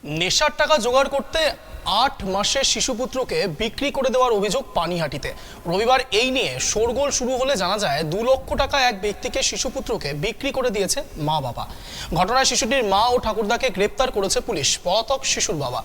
নেশার টাকা জোগাড় করতে ৮ মাসের শিশুপুত্রকে বিক্রি করে দেওয়ার অভিযোগ পানিহাটিতে। রবিবার এই নিয়ে শোরগোল শুরু হলে জানা যায় ২ লক্ষ টাকা এক ব্যক্তিকে শিশুপুত্রকে বিক্রি করে দিয়েছে মা বাবা। ঘটনায় শিশুটির মা ও ঠাকুরদাকে গ্রেপ্তার করেছে পুলিশ। পলাতক শিশুর বাবা।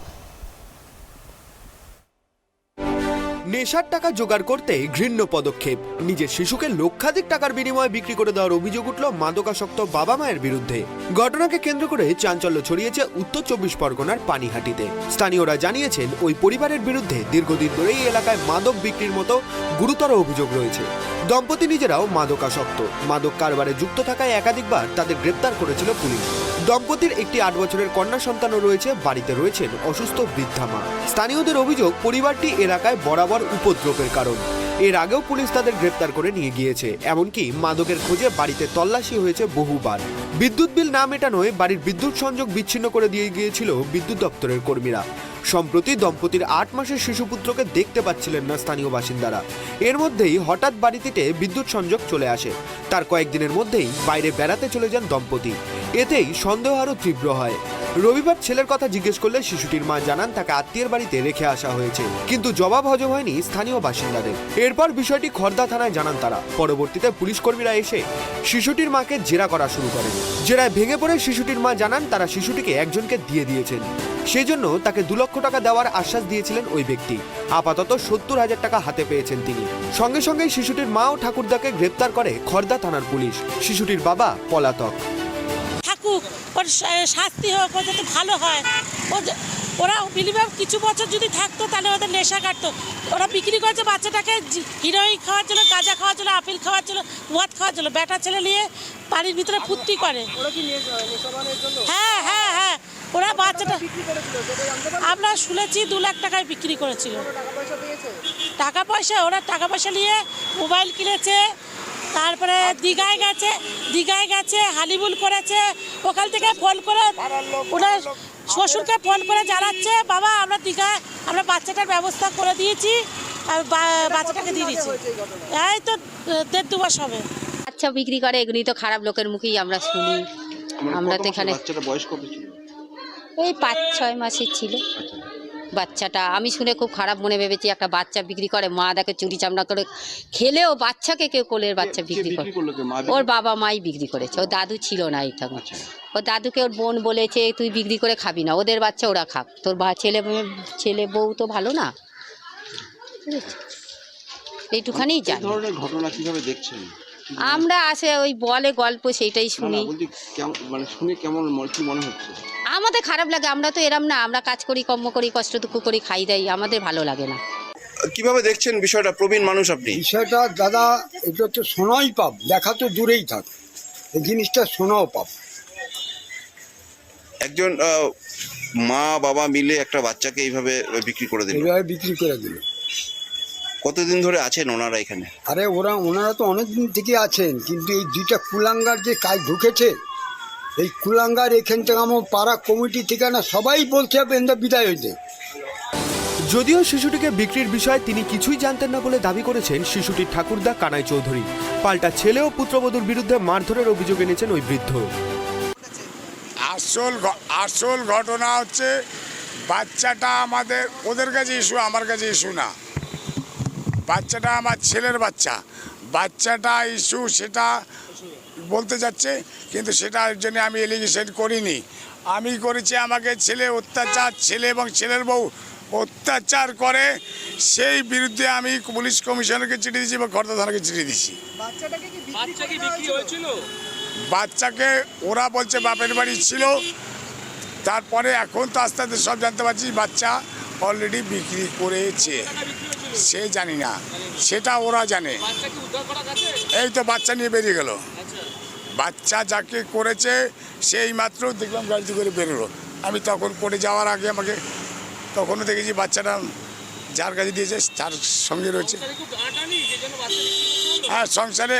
নেশার টাকা জোগাড় করতে ঘৃণ্য পদক্ষেপ। নিজের শিশুকে লক্ষাধিক টাকার বিনিময়ে বিক্রি করে দেওয়ার অভিযোগ উঠল মাদকাসক্ত বাবা মায়ের বিরুদ্ধে। ঘটনাকে কেন্দ্র করে চাঞ্চল্য ছড়িয়েছে উত্তর ২৪ পরগনার পানিহাটিতে। স্থানীয়রা জানিয়েছেন ওই পরিবারের বিরুদ্ধে দীর্ঘদিন ধরে এই এলাকায় মাদক বিক্রির মতো গুরুতর অভিযোগ রয়েছে। দম্পতি নিজেরাও মাদকাসক্ত। মাদক কারবারে যুক্ত থাকায় একাধিকবার তাদের গ্রেপ্তার করেছিল পুলিশ। দম্পতির একটি ৮ বছরের কন্যা সন্তানও রয়েছে। বাড়িতে রয়েছেন অসুস্থ বৃদ্ধা মা। স্থানীয়দের অভিযোগ পরিবারটি এলাকায় বরাবর উপদ্রবের কারণ। এর আগেও পুলিশ তাদের গ্রেপ্তার করে নিয়ে গিয়েছে। এমনকি মাদকের খোঁজে বাড়িতে তল্লাশি হয়েছে বহুবার। বিদ্যুৎ বিল না মেটানোয় বাড়ির বিদ্যুৎ সংযোগ বিচ্ছিন্ন করে দিয়ে গিয়েছিল বিদ্যুৎ দপ্তরের কর্মীরা। সম্প্রতি দম্পতির ৮ মাসের শিশুপুত্রকে দেখতে পাচ্ছিলেন না স্থানীয় বাসিন্দারা। এর মধ্যেই হঠাৎ বাড়িতে বিদ্যুৎ সংযোগ চলে আসে। তার কয়েকদিনের মধ্যেই বাইরে বেড়াতে চলে যান দম্পতি। এতেই সন্দেহ আরও তীব্র হয়। রবিবার ছেলের কথা জিজ্ঞেস করলে শিশুটির মা জানান তাকে আত্মীয়ের বাড়িতে রেখে আসা হয়েছে, কিন্তু জবাব হজম হয়নি স্থানীয় বাসিন্দাদের। এরপর বিষয়টি খড়দা থানায় জানান তারা। পরবর্তীতে পুলিশ কর্মীরা এসে শিশুটির মাকে জেরা করা শুরু করেন। জেরায় ভেঙে পড়ে শিশুটির মা জানান তারা শিশুটিকে একজনকে দিয়ে দিয়েছেন। সেজন্য তাকে ২ লক্ষ টাকা দেওয়ার আশ্বাস দিয়েছিলেন ওই ব্যক্তি। আপাতত ৭০,০০০ টাকা হাতে পেয়েছেন তিনি। সঙ্গে সঙ্গেই শিশুটির মা ও ঠাকুরদাকে গ্রেপ্তার করে খড়দা থানার পুলিশ। শিশুটির বাবা পলাতক। থাকুক, ওর শাস্তি হোক, ও যাতে ভালো হয়। ওরা মিনিমাম কিছু বছর যদি থাকতো তাহলে ওদের নেশা কাটতো। ওরা বিক্রি করেছে বাচ্চাটাকে হিরোইন খাওয়ার জন্য, গাঁজা খাওয়ার জন্য, আপিল খাওয়ার জন্য, মদ খাওয়ার জন্য। বেটা ছেলে নিয়ে বাড়ির ভিতরে ফুর্তি করে। হ্যাঁ হ্যাঁ হ্যাঁ, ওরা বাচ্চাটা আমরা শুনেছি ২ লাখ টাকায় বিক্রি করেছিল। টাকা পয়সা নিয়ে মোবাইল কিনেছে, তারপরে দীঘায় গেছে, হানিমুন করেছে। ওখান থেকে ফোন করে ওনার শ্বশুরকে ফোন করে জানাচ্ছে, বাবা আমরা বাচ্চাটার ব্যবস্থা করে দিয়েছি আর বাচ্চাটাকে দিয়ে দিচ্ছি। এই তো ১.৫-২ মাস হবে। বাচ্চা বিক্রি করে, এগুলি তো খারাপ লোকের মুখেই আমরা শুনি। আমরা তো এখানে এই ৫-৬ মাসের ছিল বাচ্চাটা। আমি শুনে খুব খারাপ মনে ভেবেছি, একটা বাচ্চা বিক্রি করে, মা দেখে চুরি চামড়া করে খেলেও বাচ্চাকে কেউ কোলের বাচ্চা বিক্রি করে। ওর বাবা মাই বিক্রি করেছে, ওর দাদু ছিল না এই তখন। ওর দাদুকে ওর বোন বলেছে তুই বিক্রি করে খাবি না, ওদের বাচ্চা ওরা খাক, তোর ছেলে বউ তো ভালো না। এইটুখানি জানি। ঘটনা কিভাবে দেখছেন? আমরা আসে ওই বলে গল্প, সেইটাই শুনি। মানে শুনে কেমন কি মনে হচ্ছে? আমাদের খারাপ লাগে, আমরা তো এরম না, আমরা কাজ করি, কর্ম করি, কষ্ট দুঃখ করি, খাই দেয়, আমাদের ভালো লাগে না। কিভাবে দেখছেন বিষয়টা? প্রবীণ মানুষ আপনি। বিষয়টা দাদা, এটা তো শোনাই পাপ, দেখা তো দূরেই থাক, এই জিনিসটা শোনাও পাপ। একজন মা বাবা মিলে একটা বাচ্চাকে এইভাবে বিক্রি করে দিল। কতদিন ধরে আছেন ওনারা এখানে? আরে ওনারা তো অনেক দিন থেকে আছেন, কিন্তু এই 2টা কুলাঙ্গার যে কাজ ঢুকেছে, এই কুলাঙ্গার এখান থেকে আমার পাড়া কমিটি থেকে না সবাই বলছে বিদায় হইতে। যদিও শিশুটিকে বিক্রির বিষয়ে তিনি কিছুই জানতেন না বলে দাবি করেছেন শিশুটির ঠাকুরদা কানাই চৌধুরী। পাল্টা ছেলে ও পুত্রবধূর বিরুদ্ধে মারধরের অভিযোগ এনেছেন ওই বৃদ্ধ। আসল ঘটনা হচ্ছে বাচ্চাটা ওদের কাছে ইস্যু, আমার কাছে ইস্যু না। বাচ্চাটা আমার ছেলের বাচ্চাটা ইস্যু, সেটা বলতে যাচ্ছে, কিন্তু সেটার জন্য আমি এলিগেশন করিনি। আমি করেছি আমাকে ছেলে এবং ছেলের বউ অত্যাচার করে, সেই বিরুদ্ধে আমি পুলিশ কমিশনারকে চিঠি দিয়েছি এবং খড়দা থানাকে চিঠি দিয়েছি। বাচ্চাকে ওরা বলছে বাপের বাড়ি ছিল, তারপরে এখন তো আস্তে আস্তে সব জানতে পারছি বাচ্চা অলরেডি বিক্রি করেছে। সে জানি না, সেটা ওরা জানে। এই তো বাচ্চা নিয়ে বেরিয়ে গেল। বাচ্চা যাকে করেছে সেই মাত্র দেখলাম গাড়িতে করে বেরোলো। আমি তখন করে যাওয়ার আগে আমাকে তখনও দেখেছি বাচ্চাটা যার কাছে দিয়েছে তার সঙ্গে রয়েছে। হ্যাঁ, সংসারে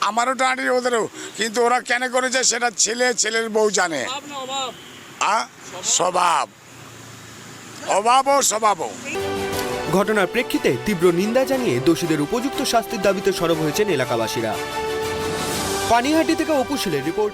আমারও টানি, ওদেরও, কিন্তু ওরা কেন করেছে সেটা ছেলের বউ জানে। স্বভাবও। ঘটনার প্রেক্ষিতে তীব্র নিন্দা জানিয়ে দোষীদের উপযুক্ত শাস্তির দাবিতে সরব হয়েছেন এলাকাবাসীরা। পানিহাটি থেকে অপু শীলের রিপোর্ট।